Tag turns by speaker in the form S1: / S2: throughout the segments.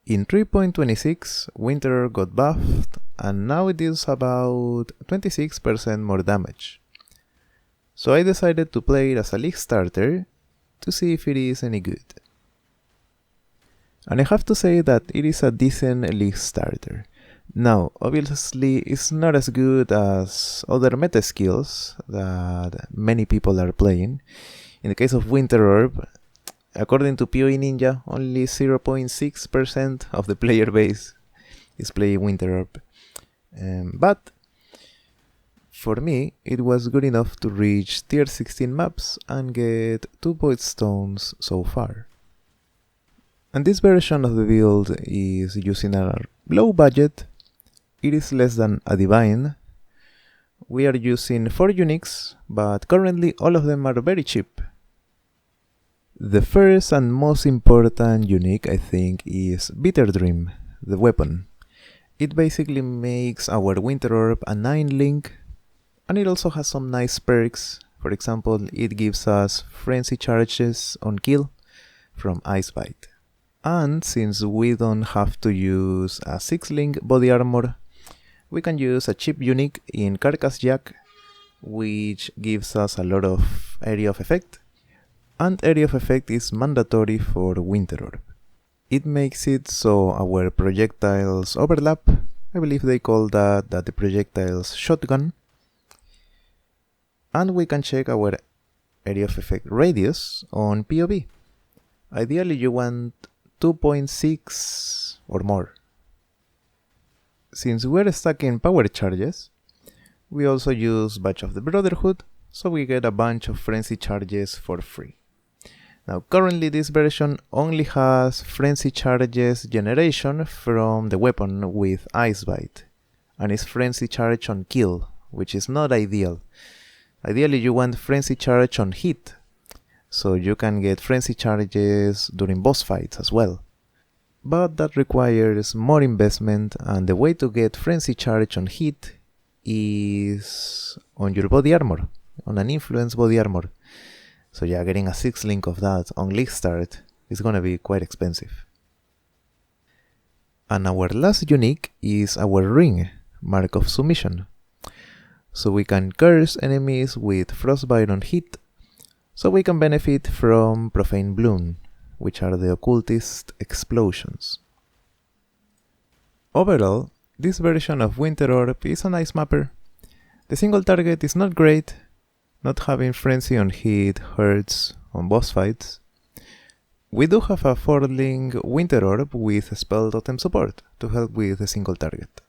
S1: In 3.26, Winter Orb got buffed, and now it deals about 26% more damage. So I decided to play it as a league starter to see if it is any good. And I have to say that it is a decent league starter. Now, obviously it's not as good as other meta skills that many people are playing. In the case of Winter Orb, according to PoE Ninja, only 0.6% of the player base is playing Winter Orb. But for me, it was good enough to reach tier 16 maps and get 2 Void Stones so far. And this version of the build is using a low budget. It is less than a divine. We are using 4 uniques, but currently all of them are very cheap. The first and most important unique, I think, is Bitter Dream, the weapon. It basically makes our Winter Orb a 9 link, and it also has some nice perks. For example, it gives us frenzy charges on kill from Ice Bite. And since we don't have to use a 6 link body armor, we can use a cheap unique in Carcass Jack, which gives us a lot of area of effect. And area of effect is mandatory for Winter Orb. It makes it so our projectiles overlap. I believe they call that the projectiles shotgun. And we can check our area of effect radius on PoB. Ideally you want 2.6 or more. Since we're stacking power charges, we also use Badge of the Brotherhood, so we get a bunch of frenzy charges for free. Now currently this version only has frenzy charges generation from the weapon with Ice Bite, and is frenzy charge on kill, which is not ideal. Ideally you want frenzy charge on hit, so you can get frenzy charges during boss fights as well. But that requires more investment, and the way to get frenzy charge on hit is on your body armor, on an influence body armor. So yeah, getting a 6 link of that on league start is gonna be quite expensive. And our last unique is our ring, Mark of Submission. So we can curse enemies with Frostbite on hit, so we can benefit from Profane Bloom, which are the occultist explosions. Overall, this version of Winter Orb is a nice mapper. The single target is not great. Not having frenzy on hit hurts on boss fights. We do have a 4-link Winter Orb with spell totem support to help with the single target.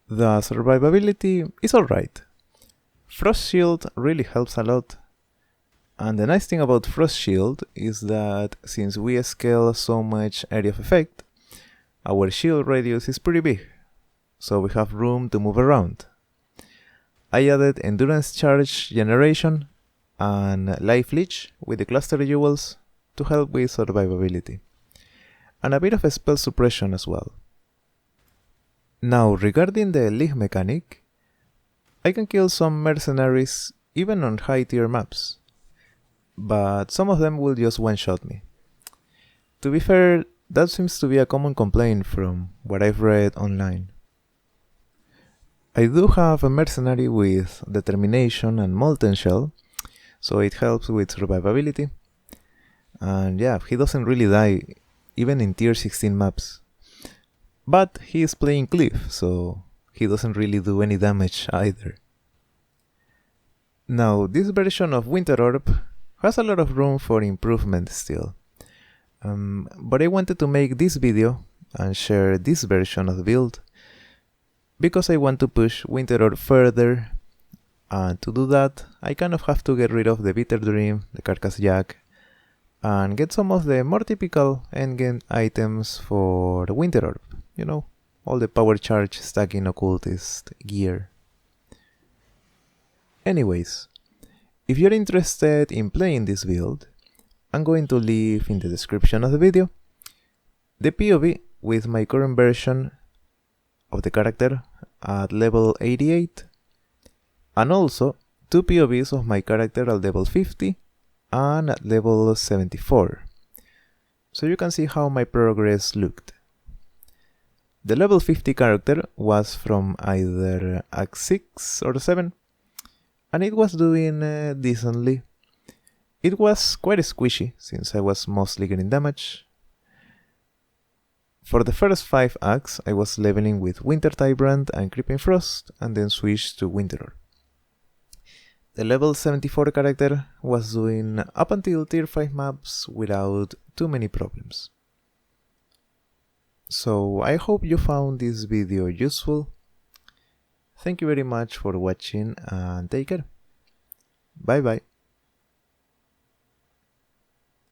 S1: The survivability is alright. Frost Shield really helps a lot. And the nice thing about Frost Shield is that since we scale so much area of effect, our shield radius is pretty big, so we have room to move around. I added Endurance Charge Generation and Life Leech with the Cluster Jewels to help with survivability, and a bit of a spell suppression as well. Now regarding the league mechanic, I can kill some mercenaries even on high tier maps, but some of them will just one-shot me. To be fair, that seems to be a common complaint from what I've read online. I do have a mercenary with Determination and Molten Shell, so it helps with survivability. And yeah, he doesn't really die, even in tier 16 maps. But he is playing Cliff, so he doesn't really do any damage either. Now, this version of Winter Orb has a lot of room for improvement still. But I wanted to make this video and share this version of the build because I want to push Winter Orb further, and to do that I kind of have to get rid of the Bitter Dream, the Carcass Jack, and get some of the more typical endgame items for the Winter Orb, you know, all the power charge stacking occultist gear. Anyways, if you're interested in playing this build, I'm going to leave in the description of the video the POV with my current version of the character at level 88, and also 2 POVs of my character at level 50 and at level 74. so you can see how my progress looked. The level 50 character was from either Act 6 or 7, and it was doing decently. It was quite squishy, since I was mostly getting damage. For the first 5 acts, I was leveling with Winter Tyrant and Creeping Frost, and then switched to Winter Orb. The level 74 character was doing up until tier 5 maps without too many problems. So I hope you found this video useful. Thank you very much for watching and take care. Bye bye.